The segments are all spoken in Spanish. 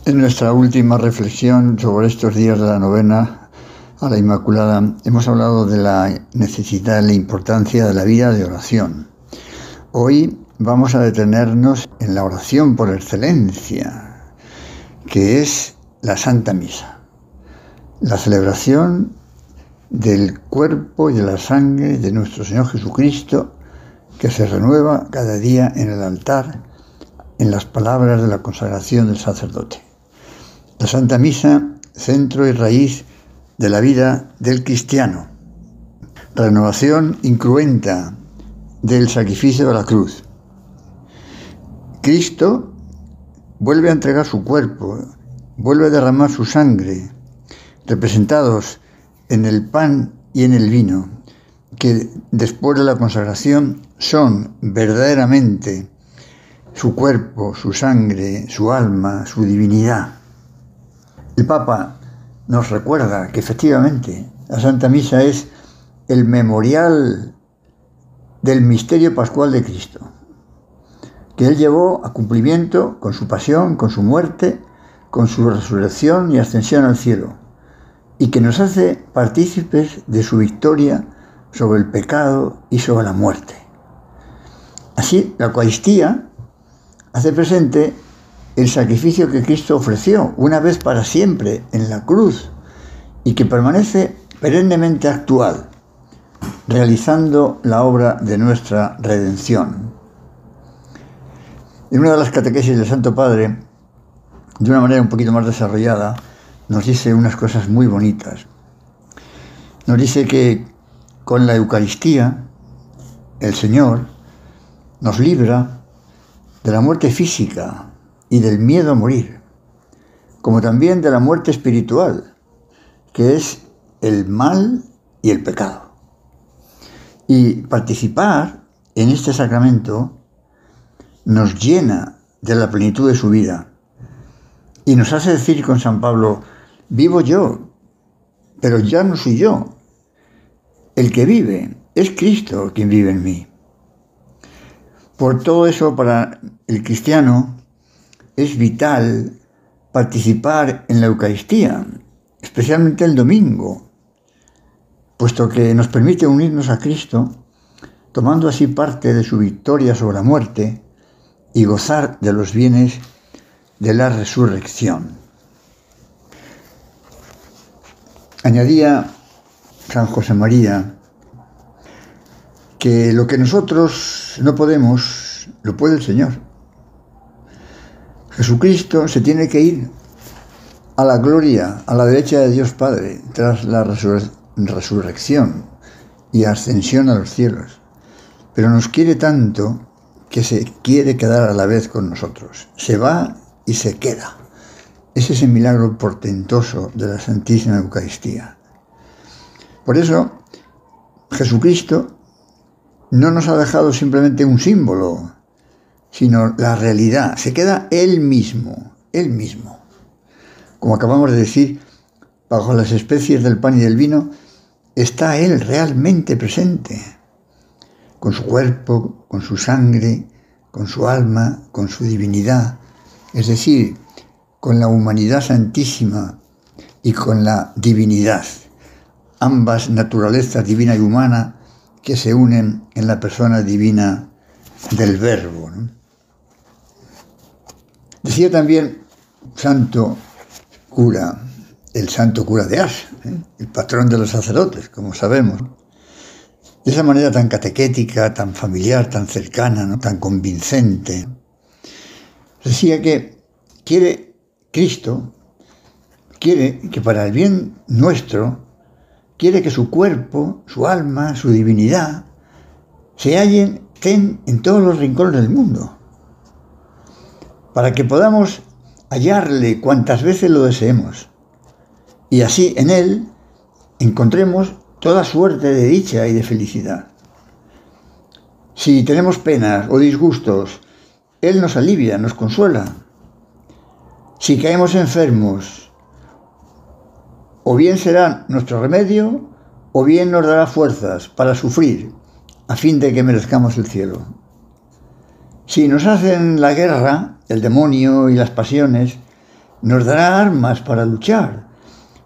En nuestra última reflexión sobre estos días de la novena a la Inmaculada, hemos hablado de la necesidad y la importancia de la vida de oración. Hoy vamos a detenernos en la oración por excelencia, que es la Santa Misa, la celebración del cuerpo y de la sangre de nuestro Señor Jesucristo, que se renueva cada día en el altar, en las palabras de la consagración del sacerdote. La Santa Misa, centro y raíz de la vida del cristiano. Renovación incruenta del sacrificio de la cruz. Cristo vuelve a entregar su cuerpo, vuelve a derramar su sangre, representados en el pan y en el vino, que después de la consagración son verdaderamente su cuerpo, su sangre, su alma, su divinidad. El Papa nos recuerda que efectivamente la Santa Misa es el memorial del misterio pascual de Cristo, que Él llevó a cumplimiento con su pasión, con su muerte, con su resurrección y ascensión al cielo, y que nos hace partícipes de su victoria sobre el pecado y sobre la muerte. Así, la Eucaristía hace presente el sacrificio que Cristo ofreció una vez para siempre en la cruz y que permanece perennemente actual, realizando la obra de nuestra redención. En una de las catequesis del Santo Padre, de una manera un poquito más desarrollada, nos dice unas cosas muy bonitas. Nos dice que con la Eucaristía, el Señor nos libra de la muerte física y del miedo a morir, como también de la muerte espiritual, que es el mal y el pecado. Y participar en este sacramento nos llena de la plenitud de su vida y nos hace decir con San Pablo: vivo yo, pero ya no soy yo. El que vive es Cristo quien vive en mí. Por todo eso, para el cristiano es vital participar en la Eucaristía, especialmente el domingo, puesto que nos permite unirnos a Cristo, tomando así parte de su victoria sobre la muerte y gozar de los bienes de la resurrección. Añadía San José María que lo que nosotros no podemos, lo puede el Señor. Jesucristo se tiene que ir a la gloria, a la derecha de Dios Padre, tras la resurrección y ascensión a los cielos. Pero nos quiere tanto que se quiere quedar a la vez con nosotros. Se va y se queda. Ese es el milagro portentoso de la Santísima Eucaristía. Por eso, Jesucristo no nos ha dejado simplemente un símbolo, sino la realidad. Se queda Él mismo, Él mismo. Como acabamos de decir, bajo las especies del pan y del vino, está Él realmente presente, con su cuerpo, con su sangre, con su alma, con su divinidad, es decir, con la humanidad santísima y con la divinidad, ambas naturalezas divina y humana que se unen en la persona divina del Verbo, ¿no? Decía también santo cura, el santo cura de Ars, el patrón de los sacerdotes, como sabemos, de esa manera tan catequética, tan familiar, tan cercana, ¿no?, tan convincente. Decía que Cristo quiere que para el bien nuestro, quiere que su cuerpo, su alma, su divinidad estén en todos los rincones del mundo, para que podamos hallarle cuantas veces lo deseemos, y así en Él encontremos toda suerte de dicha y de felicidad. Si tenemos penas o disgustos, Él nos alivia, nos consuela. Si caemos enfermos, o bien será nuestro remedio, o bien nos dará fuerzas para sufrir, a fin de que merezcamos el cielo. Si nos hacen la guerra, el demonio y las pasiones, nos dará armas para luchar,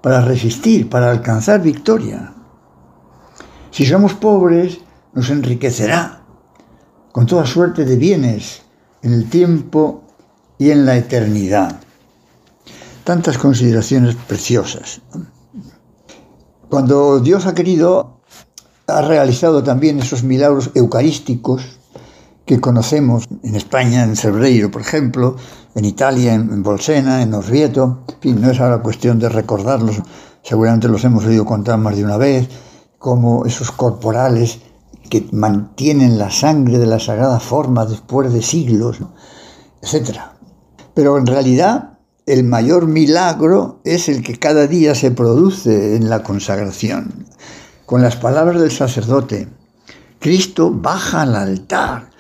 para resistir, para alcanzar victoria. Si somos pobres, nos enriquecerá con toda suerte de bienes en el tiempo y en la eternidad. Tantas consideraciones preciosas. Cuando Dios ha querido, ha realizado también esos milagros eucarísticos que conocemos en España, en Cebreiro, por ejemplo, en Italia, en Bolsena, en Orvieto. En fin, no es ahora cuestión de recordarlos, seguramente los hemos oído contar más de una vez, como esos corporales que mantienen la sangre de la sagrada forma después de siglos, etc. Pero en realidad el mayor milagro es el que cada día se produce en la consagración. Con las palabras del sacerdote, Cristo baja al altar.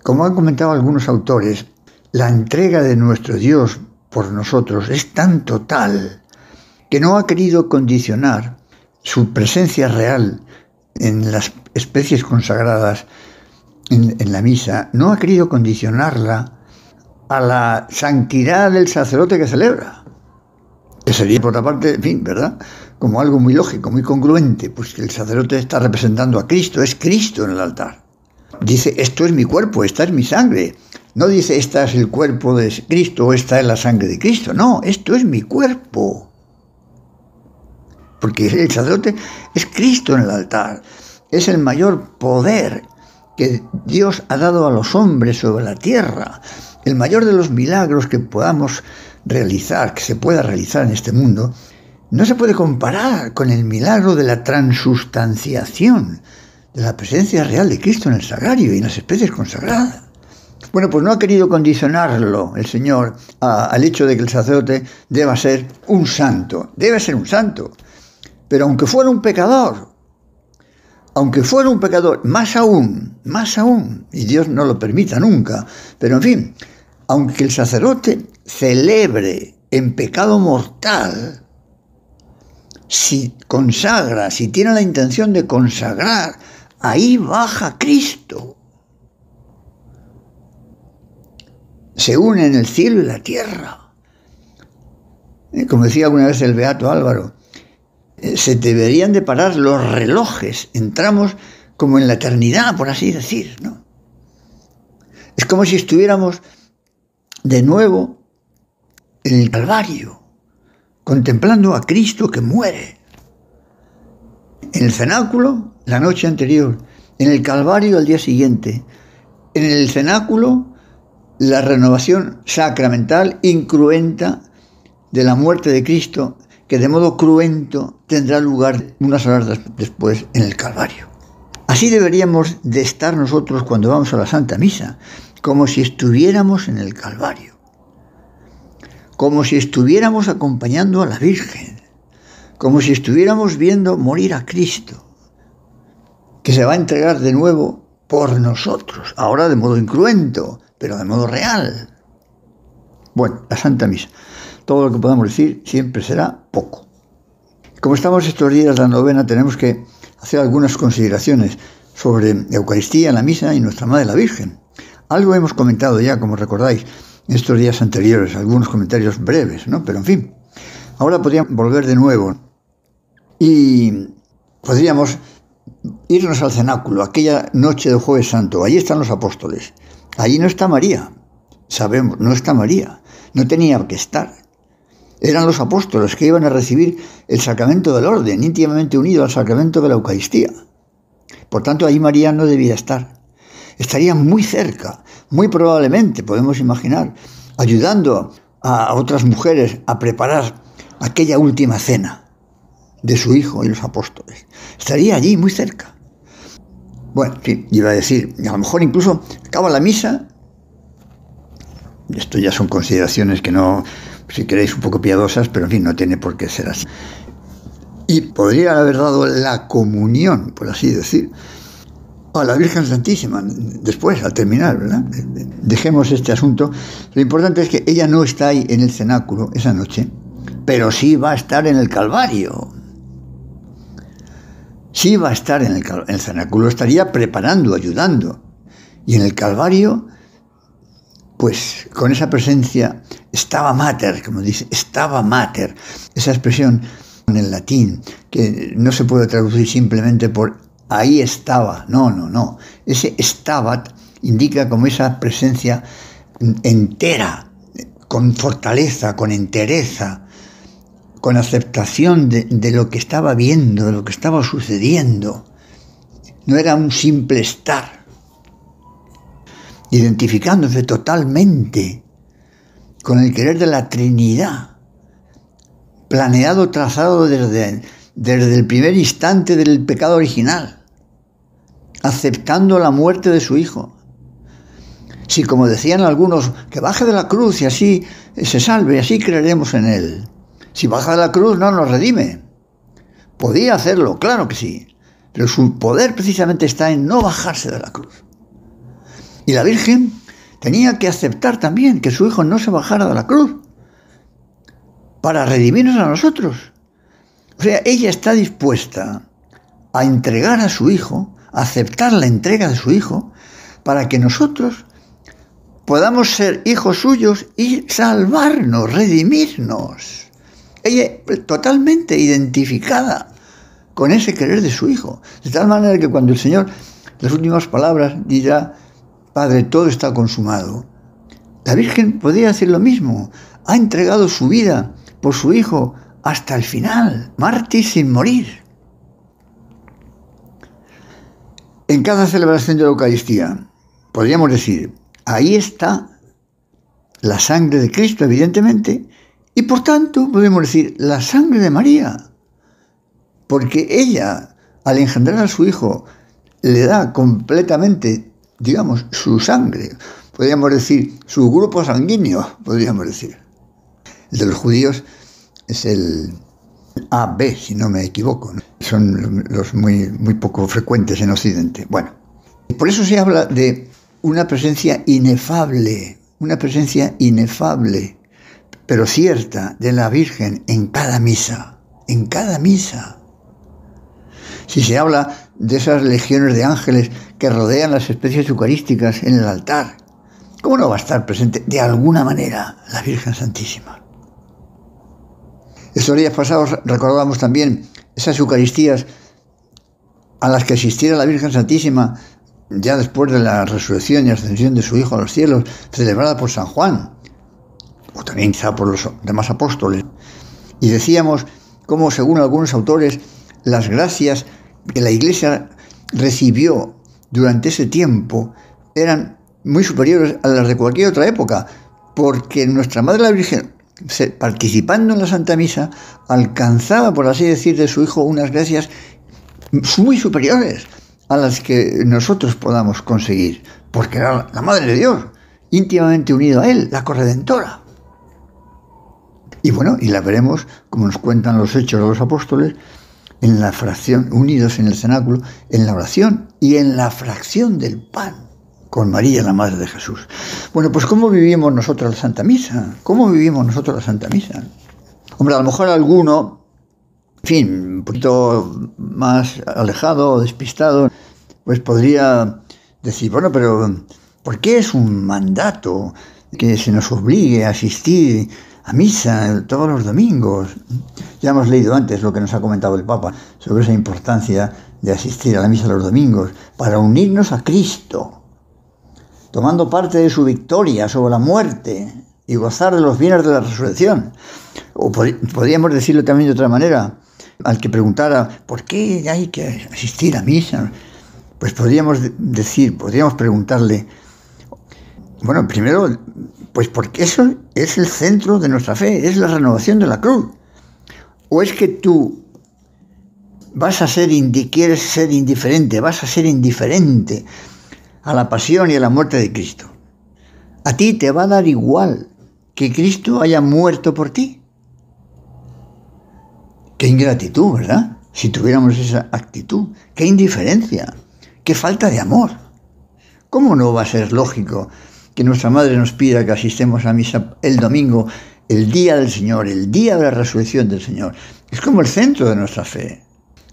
Como han comentado algunos autores, la entrega de nuestro Dios por nosotros es tan total que no ha querido condicionar su presencia real en las especies consagradas en la misa, no ha querido condicionarla a la santidad del sacerdote que celebra. Que sería, por otra parte, en fin, ¿verdad?, como algo muy lógico, muy congruente, pues que el sacerdote está representando a Cristo, es Cristo en el altar. Dice, esto es mi cuerpo, esta es mi sangre. No dice, esta es el cuerpo de Cristo o esta es la sangre de Cristo. No, esto es mi cuerpo. Porque el sacerdote es Cristo en el altar. Es el mayor poder que Dios ha dado a los hombres sobre la tierra. El mayor de los milagros que podamos realizar, que se pueda realizar en este mundo, no se puede comparar con el milagro de la transustanciación, de la presencia real de Cristo en el sagrario y en las especies consagradas. Bueno, pues no ha querido condicionarlo el Señor al hecho de que el sacerdote deba ser un santo. Debe ser un santo. Pero aunque fuera un pecador, más aún, y Dios no lo permita nunca, pero en fin, aunque el sacerdote celebre en pecado mortal, si consagra, si tiene la intención de consagrar, ahí baja Cristo. Se une en el cielo y la tierra. Como decía alguna vez el beato Álvaro, se deberían de parar los relojes. Entramos como en la eternidad, por así decir, ¿no? Es como si estuviéramos de nuevo en el Calvario, contemplando a Cristo que muere. En el cenáculo, la noche anterior. En el Calvario, al día siguiente. En el cenáculo, la renovación sacramental incruenta de la muerte de Cristo, que de modo cruento tendrá lugar unas horas después en el Calvario. Así deberíamos de estar nosotros cuando vamos a la Santa Misa, como si estuviéramos en el Calvario, como si estuviéramos acompañando a la Virgen, como si estuviéramos viendo morir a Cristo, que se va a entregar de nuevo por nosotros, ahora de modo incruento, pero de modo real. Bueno, la Santa Misa. Todo lo que podamos decir siempre será poco. Como estamos estos días de la novena, tenemos que hacer algunas consideraciones sobre Eucaristía, la misa y nuestra Madre la Virgen. Algo hemos comentado ya, como recordáis, en estos días anteriores, algunos comentarios breves, ¿no? Pero en fin, ahora podríamos volver de nuevo y podríamos irnos al cenáculo, aquella noche de Jueves Santo. Allí están los apóstoles. Allí no está María, sabemos, no está María, no tenía que estar. Eran los apóstoles que iban a recibir el sacramento del orden, íntimamente unido al sacramento de la Eucaristía. Por tanto, ahí María no debía estar. Estaría muy cerca, muy probablemente, podemos imaginar, ayudando a otras mujeres a preparar aquella última cena de su hijo y los apóstoles. Estaría allí, muy cerca. Bueno, sí, iba a decir, a lo mejor incluso acaba la misa. Esto ya son consideraciones que no, si queréis, un poco piadosas, pero en fin, no tiene por qué ser así. Y podría haber dado la comunión, por así decir, a la Virgen Santísima, después, al terminar, ¿verdad? Dejemos este asunto. Lo importante es que ella no está ahí en el cenáculo esa noche, pero sí va a estar en el Calvario. Sí va a estar en el cenáculo, estaría preparando, ayudando. Y en el Calvario, pues con esa presencia Stava mater, como dice, stava mater. Esa expresión en el latín, que no se puede traducir simplemente por ahí estaba. No. Ese stabat indica como esa presencia entera, con fortaleza, con entereza, con aceptación de lo que estaba viendo, de lo que estaba sucediendo. No era un simple estar, identificándose totalmente con el querer de la Trinidad, planeado, trazado desde el primer instante del pecado original, aceptando la muerte de su Hijo. Si, como decían algunos, que baje de la cruz y así se salve, y así creeremos en Él. Si baja de la cruz no nos redime. Podía hacerlo, claro que sí, pero su poder precisamente está en no bajarse de la cruz. Y la Virgen tenía que aceptar también que su Hijo no se bajara de la cruz para redimirnos a nosotros. O sea, ella está dispuesta a entregar a su Hijo, a aceptar la entrega de su Hijo, para que nosotros podamos ser hijos suyos y salvarnos, redimirnos. Ella totalmente identificada con ese querer de su Hijo. De tal manera que cuando el Señor, las últimas palabras, dirá, Padre, todo está consumado, la Virgen podría decir lo mismo. Ha entregado su vida por su Hijo hasta el final, mártir sin morir. En cada celebración de la Eucaristía, podríamos decir, ahí está la sangre de Cristo, evidentemente, y por tanto podemos decir la sangre de María, porque ella, al engendrar a su Hijo, le da completamente, digamos, su sangre, podríamos decir, su grupo sanguíneo, podríamos decir. El de los judíos es el AB, si no me equivoco, ¿no? Son los muy poco frecuentes en Occidente. Bueno, por eso se habla de una presencia inefable, pero cierta, de la Virgen en cada misa, Si se habla de esas legiones de ángeles que rodean las especies eucarísticas en el altar, ¿cómo no va a estar presente de alguna manera la Virgen Santísima? Estos días pasados recordábamos también esas Eucaristías a las que asistiera la Virgen Santísima ya después de la resurrección y ascensión de su Hijo a los cielos, celebrada por San Juan, o también quizá por los demás apóstoles. Y decíamos cómo, según algunos autores, las gracias que la Iglesia recibió durante ese tiempo eran muy superiores a las de cualquier otra época, porque nuestra Madre la Virgen, participando en la Santa Misa, alcanzaba, por así decir, de su Hijo unas gracias muy superiores a las que nosotros podamos conseguir, porque era la Madre de Dios, íntimamente unida a Él, la corredentora. Y bueno, y la veremos, como nos cuentan los Hechos de los Apóstoles, en la fracción, unidos en el cenáculo, en la oración y en la fracción del pan, con María, la Madre de Jesús. Bueno, pues ¿cómo vivimos nosotros la Santa Misa? Hombre, a lo mejor alguno, en fin, un poquito más alejado, despistado, pues podría decir, bueno, pero ¿por qué es un mandato que se nos obligue a asistir a misa todos los domingos? Ya hemos leído antes lo que nos ha comentado el Papa sobre esa importancia de asistir a la misa los domingos para unirnos a Cristo, tomando parte de su victoria sobre la muerte y gozar de los bienes de la resurrección. O podríamos decirlo también de otra manera, al que preguntara, ¿por qué hay que asistir a misa? Pues podríamos preguntarle, bueno, primero, pues porque eso es el centro de nuestra fe, es la renovación de la cruz. ¿O es que tú quieres ser indiferente, vas a ser indiferente a la pasión y a la muerte de Cristo? ¿A ti te va a dar igual que Cristo haya muerto por ti? Qué ingratitud, ¿verdad? Si tuviéramos esa actitud, qué indiferencia, qué falta de amor. ¿Cómo no va a ser lógico que nuestra Madre nos pida que asistamos a misa el domingo, el día del Señor, el día de la resurrección del Señor? Es como el centro de nuestra fe.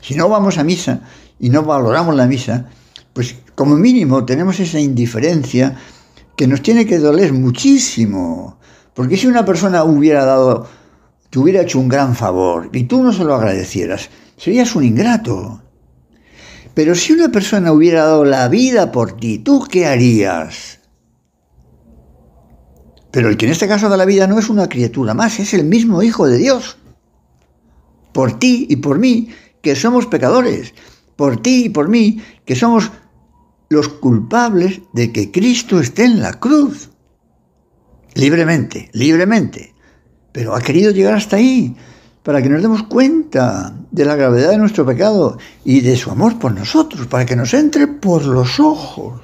Si no vamos a misa y no valoramos la misa, pues como mínimo tenemos esa indiferencia que nos tiene que doler muchísimo, Porque si una persona te hubiera hecho un gran favor y tú no se lo agradecieras, serías un ingrato. Pero si una persona hubiera dado la vida por ti, ¿tú qué harías? Pero el que en este caso da la vida no es una criatura más, es el mismo Hijo de Dios. Por ti y por mí, que somos pecadores. Por ti y por mí, que somos los culpables de que Cristo esté en la cruz. Libremente, libremente. Pero ha querido llegar hasta ahí, para que nos demos cuenta de la gravedad de nuestro pecado y de su amor por nosotros, para que nos entre por los ojos.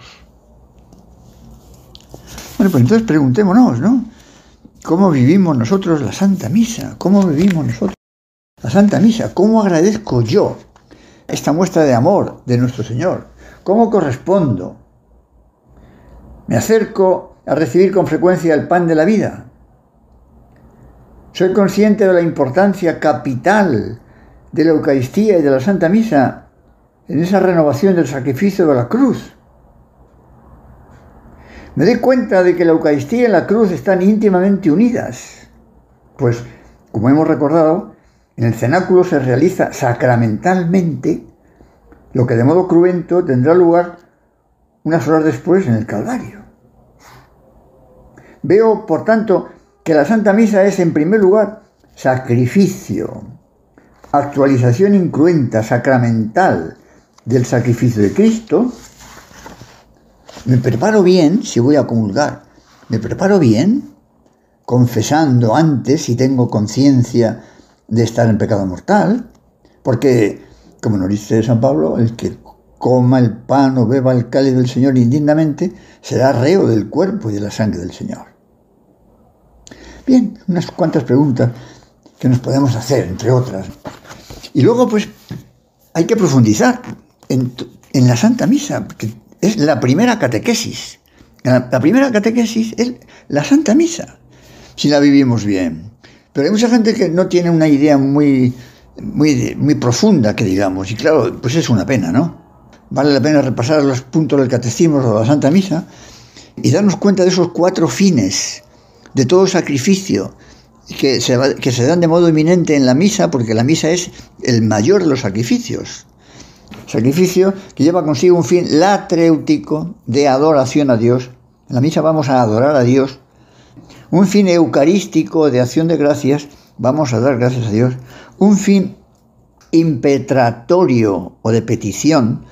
Bueno, pues entonces preguntémonos, ¿no? ¿Cómo vivimos nosotros la Santa Misa? ¿Cómo vivimos nosotros la Santa Misa? ¿Cómo agradezco yo esta muestra de amor de nuestro Señor? ¿Cómo correspondo? ¿Me acerco a recibir con frecuencia el pan de la vida? ¿Soy consciente de la importancia capital de la Eucaristía y de la Santa Misa en esa renovación del sacrificio de la cruz? Me doy cuenta de que la Eucaristía y la cruz están íntimamente unidas, pues, como hemos recordado, en el cenáculo se realiza sacramentalmente lo que de modo cruento tendrá lugar unas horas después en el Calvario. Veo, por tanto, que la Santa Misa es, en primer lugar, sacrificio, actualización incruenta, sacramental del sacrificio de Cristo. Me preparo bien si voy a comulgar. Me preparo bien, confesando antes si tengo conciencia de estar en pecado mortal, porque, como nos dice San Pablo, el que coma el pan o beba el cáliz del Señor indignamente será reo del cuerpo y de la sangre del Señor. Bien, unas cuantas preguntas que nos podemos hacer, entre otras. Y luego, pues, hay que profundizar en la Santa Misa, que es la primera catequesis. La primera catequesis es la Santa Misa, si la vivimos bien. Pero hay mucha gente que no tiene una idea muy profunda, que digamos, y claro, pues es una pena, ¿no? Vale la pena repasar los puntos del catecismo o de la Santa Misa y darnos cuenta de esos 4 fines de todo sacrificio que se dan de modo eminente en la misa, porque la misa es el mayor de los sacrificios. Sacrificio que lleva consigo un fin latréutico de adoración a Dios. En la misa vamos a adorar a Dios. Un fin eucarístico de acción de gracias, vamos a dar gracias a Dios. Un fin impetratorio o de petición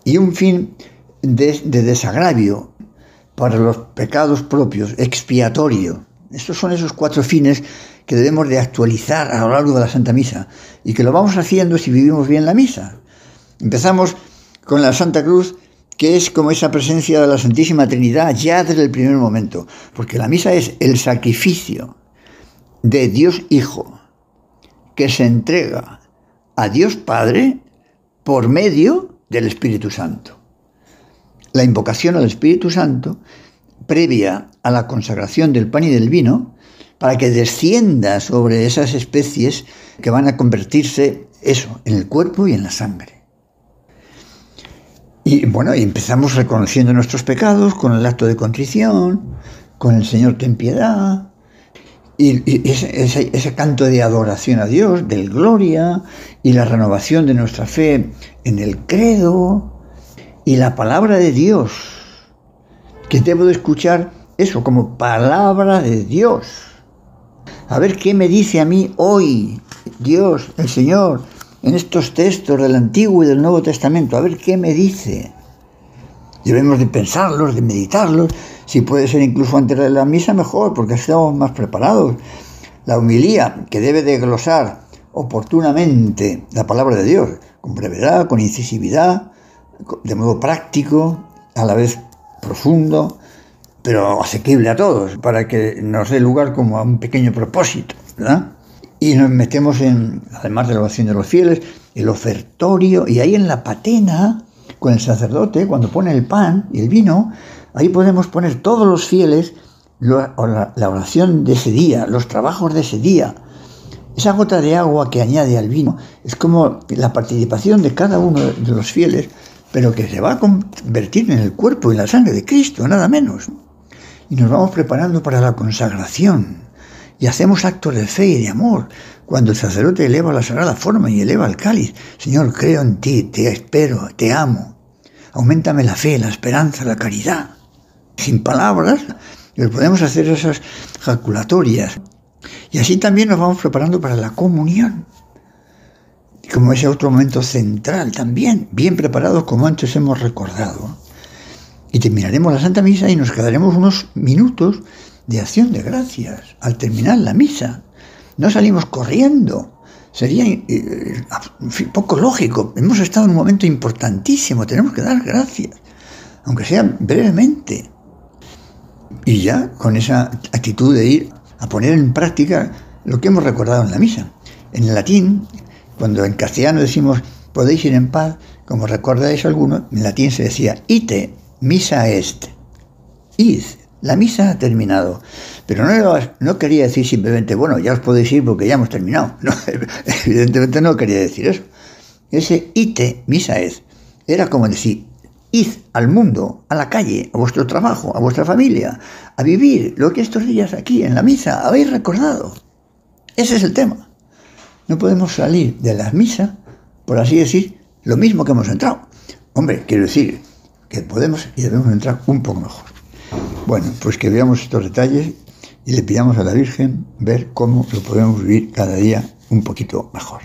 y un fin de desagravio para los pecados propios, expiatorio. Estos son esos 4 fines que debemos de actualizar a lo largo de la Santa Misa y que lo vamos haciendo si vivimos bien la misa. Empezamos con la Santa Cruz, que es como esa presencia de la Santísima Trinidad ya desde el primer momento, porque la misa es el sacrificio de Dios Hijo que se entrega a Dios Padre por medio del Espíritu Santo. La invocación al Espíritu Santo previa a la consagración del pan y del vino para que descienda sobre esas especies que van a convertirse en el cuerpo y en la sangre. Y bueno, y empezamos reconociendo nuestros pecados con el acto de contrición, con el Señor ten piedad, y ese canto de adoración a Dios, del gloria, y la renovación de nuestra fe en el credo, y la palabra de Dios, que debo de escuchar eso como palabra de Dios. A ver qué me dice a mí hoy Dios, el Señor, en estos textos del Antiguo y del Nuevo Testamento, a ver qué me dice. Debemos de pensarlos, de meditarlos, si puede ser incluso antes de la misa mejor, porque estamos más preparados. La homilía, que debe de glosar oportunamente la palabra de Dios, con brevedad, con incisividad, de modo práctico, a la vez profundo, pero asequible a todos, para que nos dé lugar como a un pequeño propósito, ¿verdad? Y nos metemos además de la oración de los fieles, el ofertorio, y ahí en la patena, con el sacerdote, cuando pone el pan y el vino, ahí podemos poner todos los fieles la oración de ese día, los trabajos de ese día. Esa gota de agua que añade al vino es como la participación de cada uno de los fieles, pero que se va a convertir en el cuerpo y la sangre de Cristo, nada menos. y nos vamos preparando para la consagración y hacemos actos de fe y de amor. Cuando el sacerdote eleva la sagrada forma y eleva el cáliz, Señor, creo en ti, te espero, te amo. Auméntame la fe, la esperanza, la caridad. Sin palabras, podemos hacer esas jaculatorias. Y así también nos vamos preparando para la comunión, como ese otro momento central también, bien preparados como antes hemos recordado. Y terminaremos la Santa Misa y nos quedaremos unos minutos de acción de gracias al terminar la misa. No salimos corriendo, sería poco lógico. Hemos estado en un momento importantísimo, tenemos que dar gracias, aunque sea brevemente. Y ya con esa actitud de ir a poner en práctica lo que hemos recordado en la misa. En el latín, cuando en castellano decimos podéis ir en paz, como recordáis algunos, en latín se decía ite misa est. Id, la misa ha terminado. Pero no quería decir simplemente, bueno, ya os podéis ir porque ya hemos terminado. No, evidentemente no quería decir eso. Ese ite misa est era como decir, id al mundo, a la calle, a vuestro trabajo, a vuestra familia, a vivir lo que estos días aquí en la misa habéis recordado. Ese es el tema. No podemos salir de la misa, por así decir, lo mismo que hemos entrado. Hombre, quiero decir que podemos y debemos entrar un poco mejor. Bueno, pues que veamos estos detalles y le pidamos a la Virgen ver cómo lo podemos vivir cada día un poquito mejor.